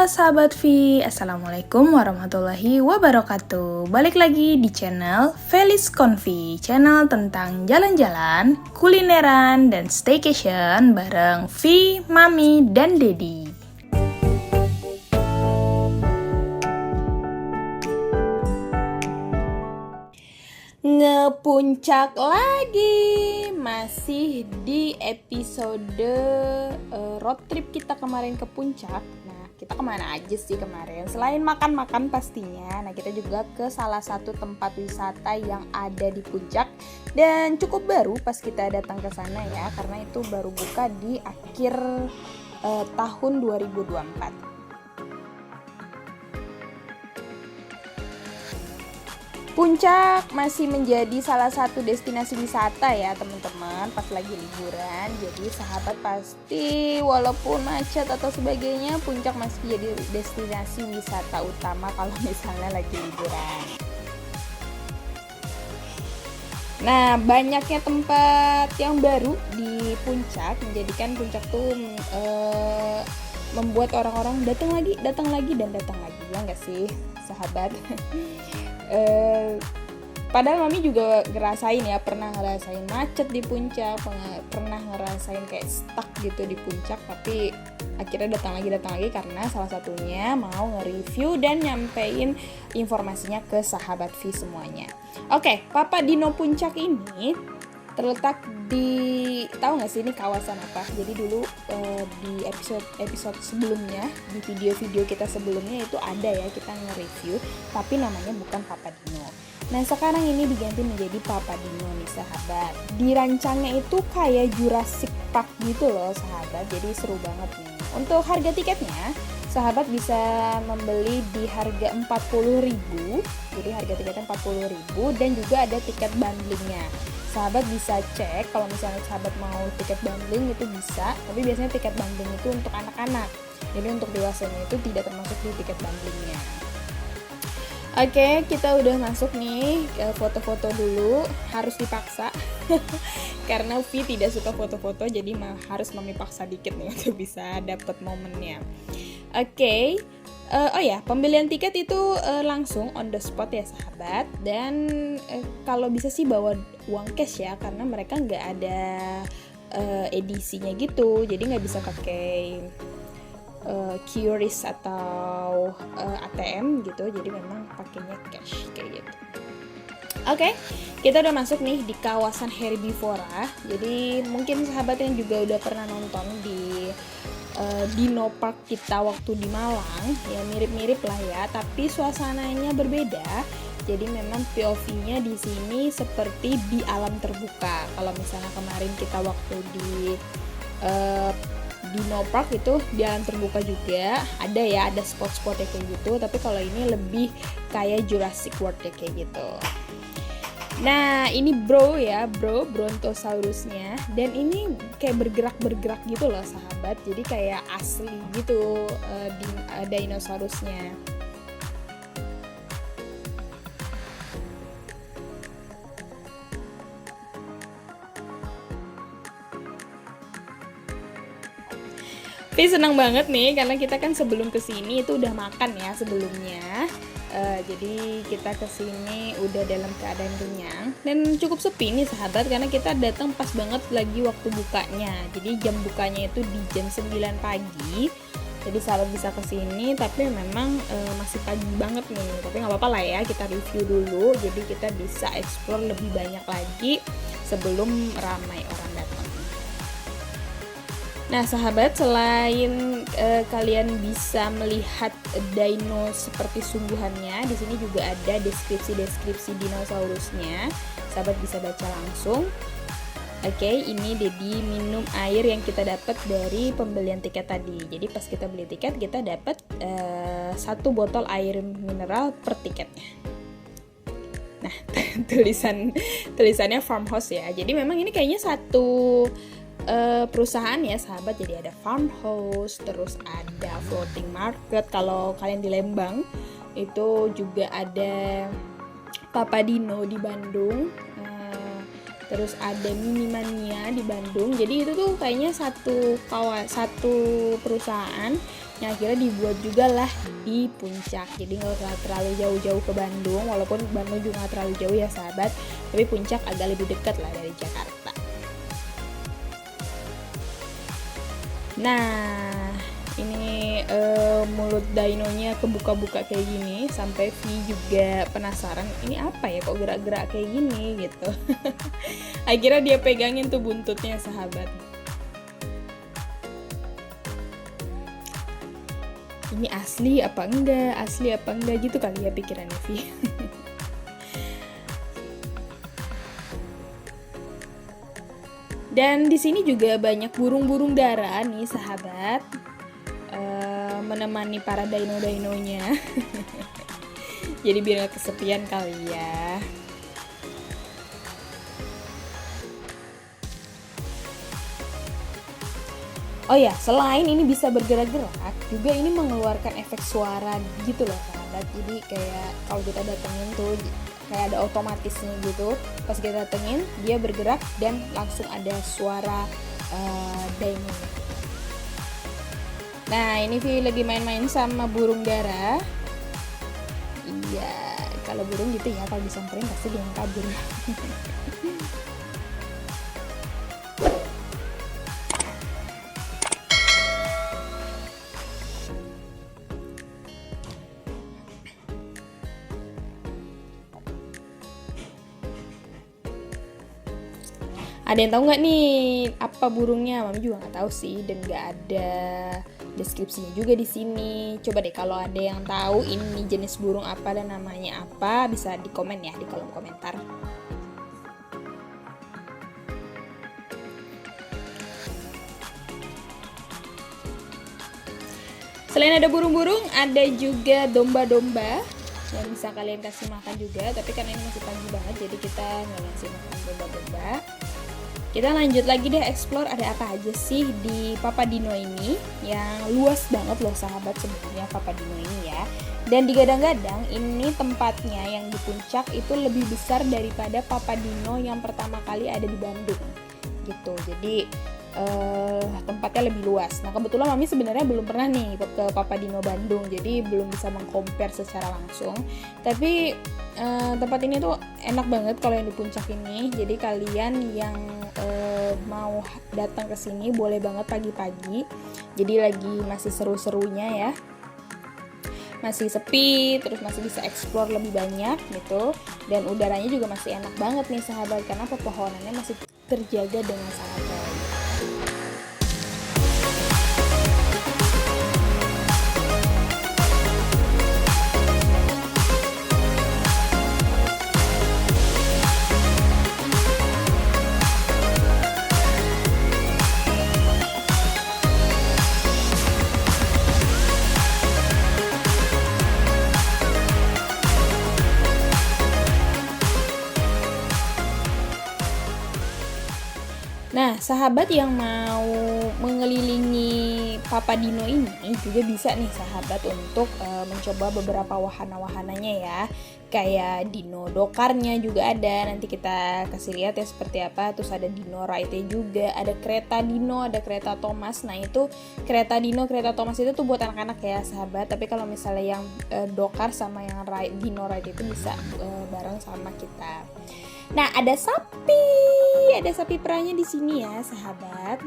Halo sahabat V, Assalamualaikum warahmatullahi wabarakatuh. Balik lagi di channel Felis Convi, channel tentang jalan-jalan, kulineran, dan staycation bareng V, Mami, dan Dedi. Ngepuncak lagi, masih di episode road trip kita kemarin ke puncak. Nah, kita kemana aja sih kemarin? Selain makan-makan pastinya, nah kita juga ke salah satu tempat wisata yang ada di puncak dan cukup baru pas kita datang ke sana ya, karena itu baru buka di akhir tahun 2024. Puncak masih menjadi salah satu destinasi wisata ya teman-teman pas lagi liburan. Jadi sahabat pasti walaupun macet atau sebagainya, puncak masih jadi destinasi wisata utama kalau misalnya lagi liburan. Nah, banyaknya tempat yang baru di puncak menjadikan puncak tuh membuat orang-orang datang lagi ya nggak sih sahabat? Padahal Mami juga ngerasain ya, pernah ngerasain macet di puncak, pernah ngerasain kayak stuck gitu di puncak, tapi akhirnya datang lagi karena salah satunya mau nge-review dan nyampein informasinya ke sahabat V semuanya. Oke, Papa Dino Puncak ini terletak di, tahu nggak sih ini kawasan apa? Jadi dulu di episode sebelumnya, di video-video kita sebelumnya itu ada ya kita nge-review, tapi namanya bukan Papa Dino. Nah sekarang ini diganti menjadi Papa Dino nih sahabat. Dirancangnya itu kayak Jurassic Park gitu loh sahabat, jadi seru banget nih. Untuk harga tiketnya, sahabat bisa membeli di harga 40.000, jadi harga tiketnya 40.000 dan juga ada tiket bundlingnya. Sahabat bisa cek kalau misalnya sahabat mau tiket bundling itu bisa, tapi biasanya tiket bundling itu untuk anak-anak. Jadi untuk dewasanya itu tidak termasuk di tiket bundlingnya. Oke, kita udah masuk nih, foto-foto dulu, harus dipaksa karena V tidak suka foto-foto, jadi harus Mami paksa dikit nih untuk bisa dapet momennya. Oke. Oh ya, pembelian tiket itu langsung on the spot ya sahabat, dan kalau bisa sih bawa uang cash ya, karena mereka nggak ada edisinya gitu, jadi nggak bisa pakai QRIS atau ATM gitu, jadi memang pakainya cash kayak gitu. Oke, kita udah masuk nih di kawasan Herbivora. Jadi mungkin sahabat yang juga udah pernah nonton di Dino Park kita waktu di Malang, ya mirip-mirip lah ya, tapi suasananya berbeda. Jadi memang POV-nya di sini seperti di alam terbuka. Kalau misalnya kemarin kita waktu di Dino Park itu di alam terbuka juga ada ya, ada spot-spotnya kayak gitu, tapi kalau ini lebih kayak Jurassic World ya kayak gitu. Nah ini Brontosaurusnya, dan ini kayak bergerak gitu loh sahabat, jadi kayak asli gitu dinosaurusnya. Tapi senang banget nih karena kita kan sebelum kesini itu udah makan ya sebelumnya. Jadi kita kesini udah dalam keadaan kenyang dan cukup sepi nih sahabat, karena kita datang pas banget lagi waktu bukanya. Jadi jam bukanya itu di jam 9 pagi. Jadi sahabat bisa kesini, tapi memang masih pagi banget nih. Tapi nggak apa-apa lah ya, kita review dulu. Jadi kita bisa explore lebih banyak lagi sebelum ramai orang datang. Nah sahabat, selain kalian bisa melihat dino seperti sungguhannya, di sini juga ada deskripsi dinosaurusnya. Sahabat bisa baca langsung. Oke, ini Dedi minum air yang kita dapat dari pembelian tiket tadi. Jadi pas kita beli tiket kita dapat 1 botol air mineral per tiketnya. Nah tulisannya farmhouse ya. Jadi memang ini kayaknya satu perusahaan ya sahabat, jadi ada farmhouse, terus ada floating market. Kalau kalian di Lembang itu juga ada Papa Dino di Bandung, terus ada Minimania di Bandung. Jadi itu tuh kayaknya satu perusahaan yang akhirnya dibuat juga lah di Puncak. Jadi nggak usah terlalu jauh-jauh ke Bandung, walaupun Bandung juga nggak terlalu jauh ya sahabat, tapi Puncak agak lebih dekat lah dari Jakarta. Nah, ini mulut dinonya kebuka-buka kayak gini, sampai V juga penasaran ini apa ya, kok gerak-gerak kayak gini gitu. Akhirnya dia pegangin tuh buntutnya sahabat. Ini asli apa enggak gitu kali ya pikirannya V. Dan di sini juga banyak burung-burung dara nih sahabat, menemani para dino-dinonya. Jadi biar gak kesepian kali ya. Oh ya, selain ini bisa bergerak-gerak, juga ini mengeluarkan efek suara gitu loh sahabat. Jadi kayak kalau kita datengin tuh kayak ada otomatisnya gitu. Pas kita datengin, dia bergerak dan langsung ada suara dino. Nah, ini Vi lagi main-main sama burung dara. Iya, kalau burung gitu ya, kalau disamperin pasti dia kabur. Ada yang tahu nggak nih apa burungnya? Mami juga nggak tahu sih, dan nggak ada deskripsinya juga di sini. Coba deh kalau ada yang tahu ini jenis burung apa dan namanya apa, bisa di komen ya di kolom komentar. Selain ada burung-burung, ada juga domba-domba yang bisa kalian kasih makan juga. Tapi karena ini masih pagi banget, jadi kita nggak ngasih makan domba-domba. Kita lanjut lagi deh explore ada apa aja sih di Papa Dino ini, yang luas banget loh sahabat sebenarnya Papa Dino ini ya. Dan digadang-gadang ini tempatnya yang di Puncak itu lebih besar daripada Papa Dino yang pertama kali ada di Bandung gitu. Jadi tempatnya lebih luas. Nah kebetulan Mami sebenarnya belum pernah nih ke Papa Dino Bandung, jadi belum bisa mengcompare secara langsung. Tapi tempat ini tuh enak banget kalau yang di Puncak ini. Jadi kalian yang mau datang ke sini boleh banget pagi-pagi. Jadi lagi masih seru-serunya ya. Masih sepi, terus masih bisa explore lebih banyak gitu. Dan udaranya juga masih enak banget nih sahabat, karena pepohonannya masih terjaga dengan sangat baik. Nah, sahabat yang mau mengelilingi Papa Dino ini juga bisa nih sahabat untuk mencoba beberapa wahana-wahananya ya. Kayak dino dokarnya juga ada, nanti kita kasih lihat ya seperti apa. Terus ada dino ride-nya juga, ada kereta dino, ada kereta Thomas. Nah itu kereta dino, kereta Thomas itu tuh buat anak-anak ya sahabat. Tapi kalau misalnya yang dokar sama yang dino ride itu bisa bareng sama kita. Nah, ada sapi perahnya di sini ya, sahabat.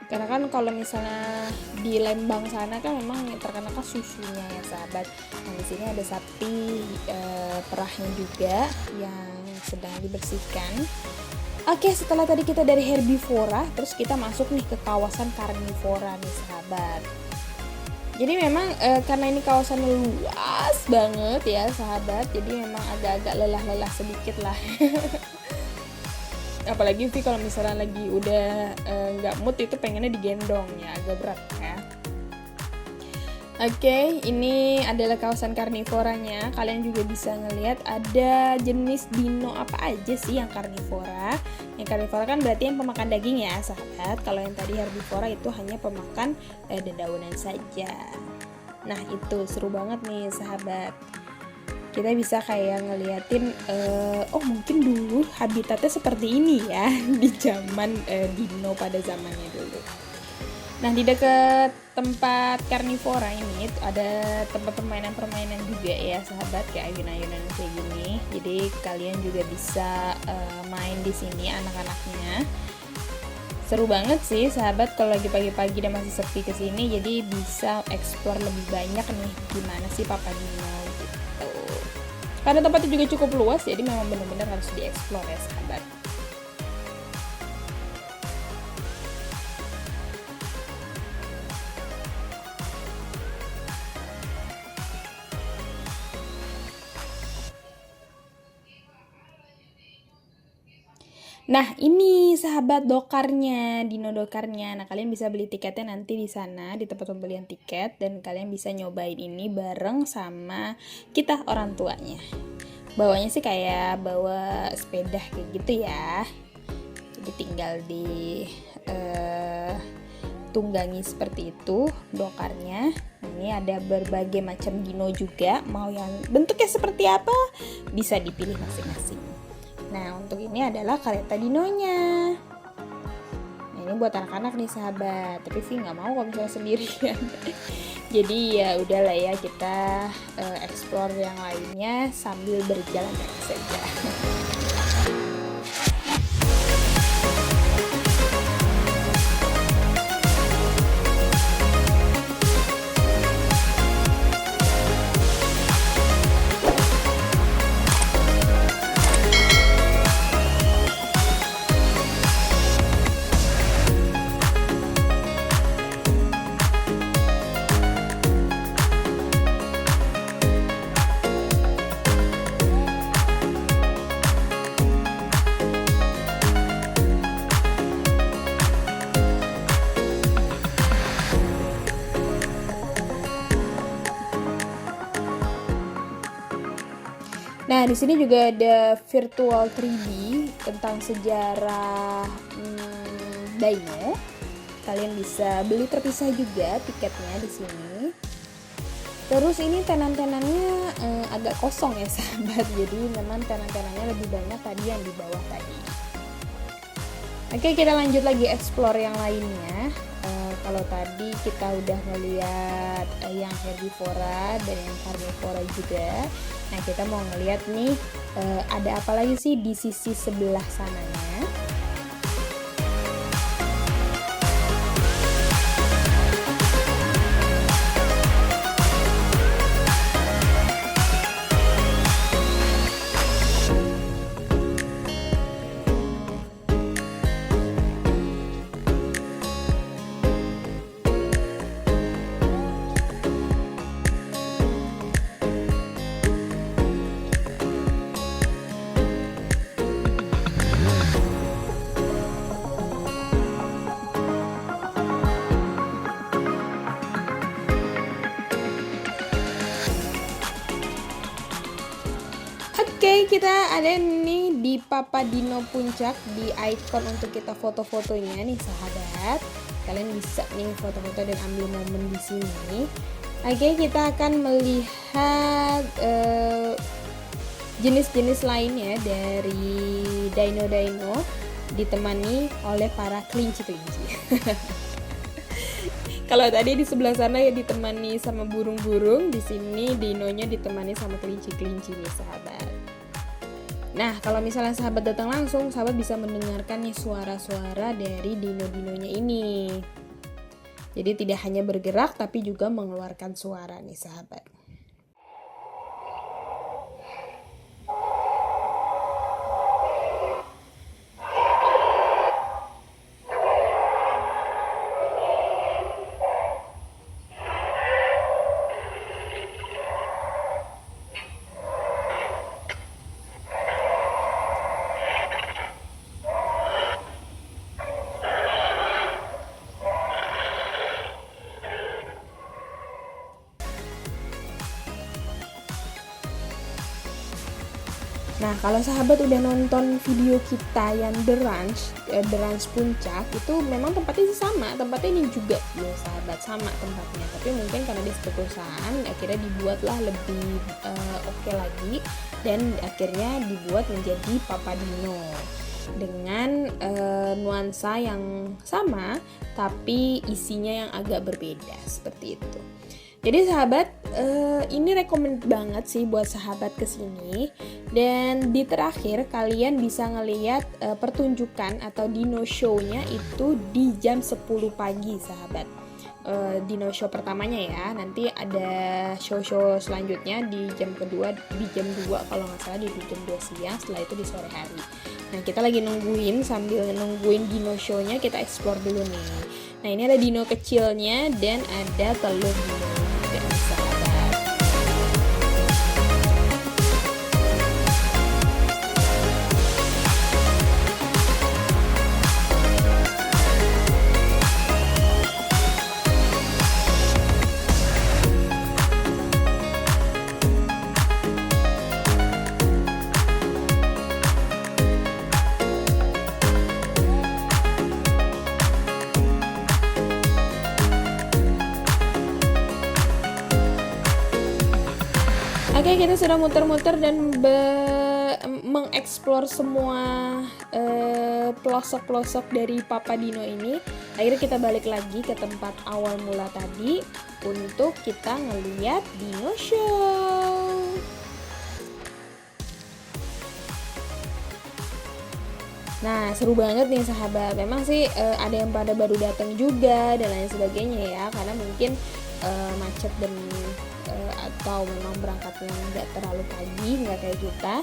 Karena kan kalau misalnya di Lembang sana kan memang terkenal kan susunya ya, sahabat. Nah, di sini ada sapi perahnya juga yang sedang dibersihkan. Oke, setelah tadi kita dari herbivora, terus kita masuk nih ke kawasan karnivora nih, sahabat. Jadi memang karena ini kawasannya luas banget ya sahabat, jadi memang agak-agak lelah-lelah sedikit lah. Apalagi Vi kalau misalnya lagi udah nggak mood itu pengennya digendong ya, agak berat ya. Oke, ini adalah kawasan karnivoranya. Kalian juga bisa ngelihat ada jenis dino apa aja sih yang karnivora. Yang karnivora kan berarti yang pemakan daging ya, sahabat. Kalau yang tadi herbivora itu hanya pemakan dedaunan saja. Nah, itu seru banget nih, sahabat. kita bisa kayak ngeliatin oh mungkin dulu habitatnya seperti ini ya di zaman dino pada zamannya dulu. Nah, di dekat tempat karnivora ini ada tempat permainan-permainan juga ya sahabat, kayak ayun-ayunan kayak gini. Jadi kalian juga bisa main di sini anak-anaknya. Seru banget sih sahabat kalau lagi pagi-pagi dan masih sepi kesini, jadi bisa explore lebih banyak nih gimana sih Papa Dino gitu. Karena tempatnya juga cukup luas, jadi memang benar-benar harus dieksplor ya sahabat. Nah, ini sahabat dokarnya, dino dokarnya. Nah, kalian bisa beli tiketnya nanti di sana di tempat pembelian tiket dan kalian bisa nyobain ini bareng sama kita orang tuanya. Bawanya sih kayak bawa sepeda kayak gitu ya. Jadi tinggal di tunggangi seperti itu dokarnya. Ini ada berbagai macam dino juga. Mau yang bentuknya seperti apa bisa dipilih masing-masing. Nah, untuk ini adalah kereta dinonya. Nah, ini buat anak-anak nih sahabat. Tapi sih nggak mau kalau misalnya sendirian. Jadi ya udahlah ya, kita explore yang lainnya sambil berjalan kaki saja. Nah, di sini juga ada virtual 3D tentang sejarah dino. Kalian bisa beli terpisah juga tiketnya di sini. Terus ini tenan-tenannya agak kosong ya sahabat. Jadi memang tenan-tenannya lebih banyak tadi yang di bawah tadi. Oke, kita lanjut lagi explore yang lainnya. Kalau tadi kita udah ngeliat yang herbivora dan yang carnivora juga. Nah, kita mau ngeliat nih ada apa lagi sih di sisi sebelah sananya. Oke, kita ada nih di Papa Dino Puncak, di icon untuk kita foto-fotonya nih sahabat. Kalian bisa nih foto-foto dan ambil momen di sini. Oke, kita akan melihat jenis-jenis lainnya dari dino-dino ditemani oleh para kelinci-kelinci. Kalau tadi di sebelah sana ya ditemani sama burung-burung, di sini dinonya ditemani sama kelinci-kelinci nih sahabat. Nah, kalau misalnya sahabat datang langsung, sahabat bisa mendengarkan nih suara-suara dari dino-dinonya ini. Jadi tidak hanya bergerak tapi juga mengeluarkan suara nih sahabat. Nah, kalau sahabat udah nonton video kita yang The Ranch, The Ranch Puncak itu memang tempatnya sih sama, tempatnya ini juga ya sahabat, sama tempatnya, tapi mungkin karena dia satu perusahaan akhirnya dibuatlah lebih oke lagi, dan akhirnya dibuat menjadi Papa Dino dengan nuansa yang sama tapi isinya yang agak berbeda seperti itu. Jadi sahabat, ini recommend banget sih buat sahabat kesini. Dan di terakhir kalian bisa ngeliat pertunjukan atau dino show-nya itu di jam 10 pagi sahabat. Dino show pertamanya ya, nanti ada show-show selanjutnya di jam kedua, di jam 2 kalau nggak salah, di jam 2 siang, setelah itu di sore hari. Nah kita lagi nungguin, sambil nungguin dino show-nya kita explore dulu nih. Nah ini ada dino kecilnya dan ada telur dino. Oke, kita sudah muter-muter dan mengeksplor semua pelosok-pelosok dari Papa Dino ini. Akhirnya kita balik lagi ke tempat awal mula tadi untuk kita ngeliat Dino Show. Nah, seru banget nih sahabat. Memang sih ada yang pada baru datang juga dan lain sebagainya ya, karena mungkin macet dan atau memang berangkatnya nggak terlalu pagi, nggak kayak kita.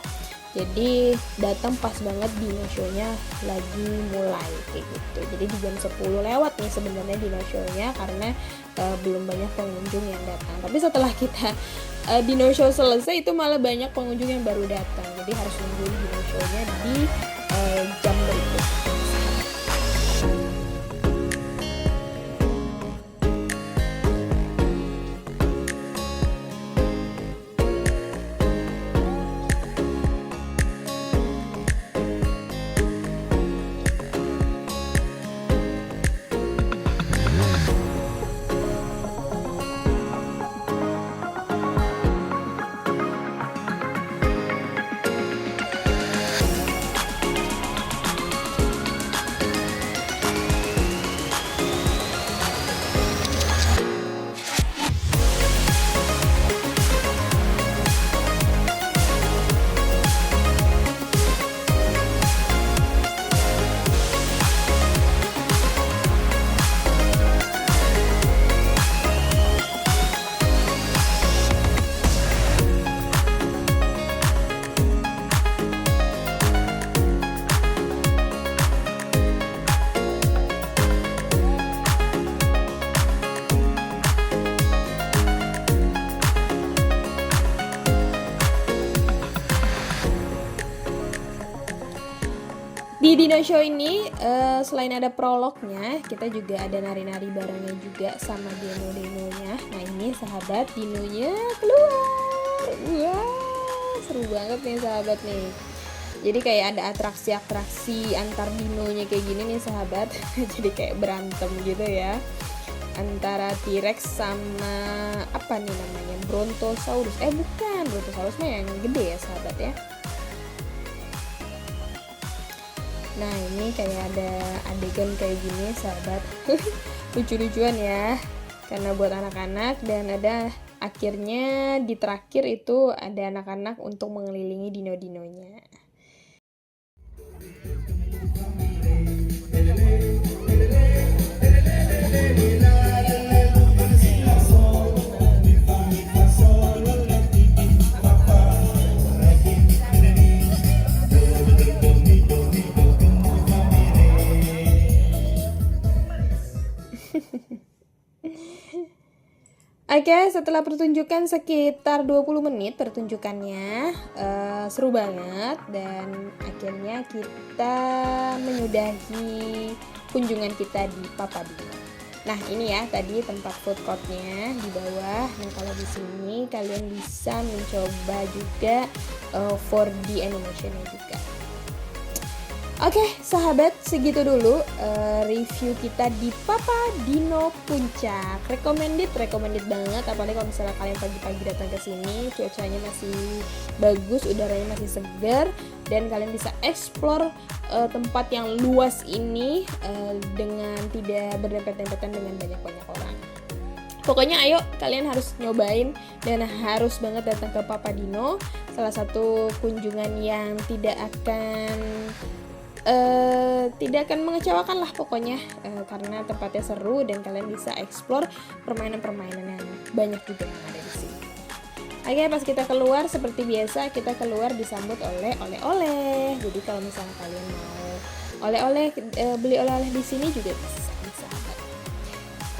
Jadi datang pas banget dino show-nya lagi mulai kayak gitu. Jadi di jam 10 lewat nih sebenarnya dino show-nya karena belum banyak pengunjung yang datang. Tapi setelah kita dino show selesai itu malah banyak pengunjung yang baru datang. Jadi harus nungguin dino show-nya di jam berikutnya. Di dino show ini selain ada prolognya, kita juga ada nari-nari barengnya juga sama dino-dinonya. Nah ini sahabat, dinonya keluar. Wah, seru banget nih sahabat nih. Jadi kayak ada atraksi-atraksi antar dinonya kayak gini nih sahabat. Jadi kayak berantem gitu ya, antara T-Rex sama apa nih namanya, Brontosaurus. Bukan, Brontosaurus mah yang gede ya sahabat ya. Nah ini kayak ada adegan kayak gini sahabat. Lucu-lucuan ya, karena buat anak-anak. Dan ada akhirnya di terakhir itu ada anak-anak untuk mengelilingi dino-dinonya. Oke, setelah pertunjukan sekitar 20 menit pertunjukannya, seru banget, dan akhirnya kita menyudahi kunjungan kita di Papa Dino. Nah ini ya tadi tempat food courtnya di bawah. Nah kalau di sini kalian bisa mencoba juga 4D animationnya juga. Oke, sahabat, segitu dulu review kita di Papa Dino Puncak. Recommended banget, apalagi kalau misalnya kalian pagi-pagi datang ke sini, cuacanya masih bagus, udaranya masih segar, dan kalian bisa explore tempat yang luas ini dengan tidak berdempet-dempetan dengan banyak-banyak orang. Pokoknya ayo kalian harus nyobain dan harus banget datang ke Papa Dino, salah satu kunjungan yang tidak akan mengecewakan lah pokoknya, karena tempatnya seru dan kalian bisa explore permainan-permainan yang banyak juga yang ada di sini. Oke, pas kita keluar seperti biasa, kita keluar disambut oleh oleh-oleh. Jadi kalau misalnya kalian mau oleh-oleh, beli oleh-oleh di sini juga bisa, sahabat.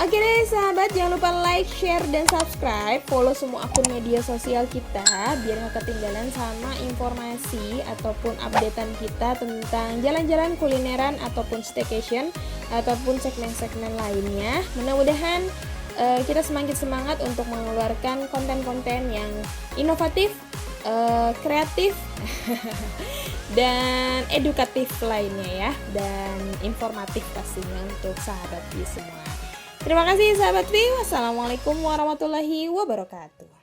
Oke deh sahabat, jangan lupa like, share, dan subscribe. Follow semua akun media sosial kita biar gak ketinggalan sama informasi ataupun updatean kita tentang jalan-jalan kulineran ataupun staycation ataupun segmen-segmen lainnya. Mudah-mudahan kita semakin semangat untuk mengeluarkan konten-konten yang inovatif, kreatif, dan edukatif lainnya ya, dan informatif pastinya untuk sahabat Vi semua. Terima kasih sahabat Vi. Wassalamualaikum warahmatullahi wabarakatuh.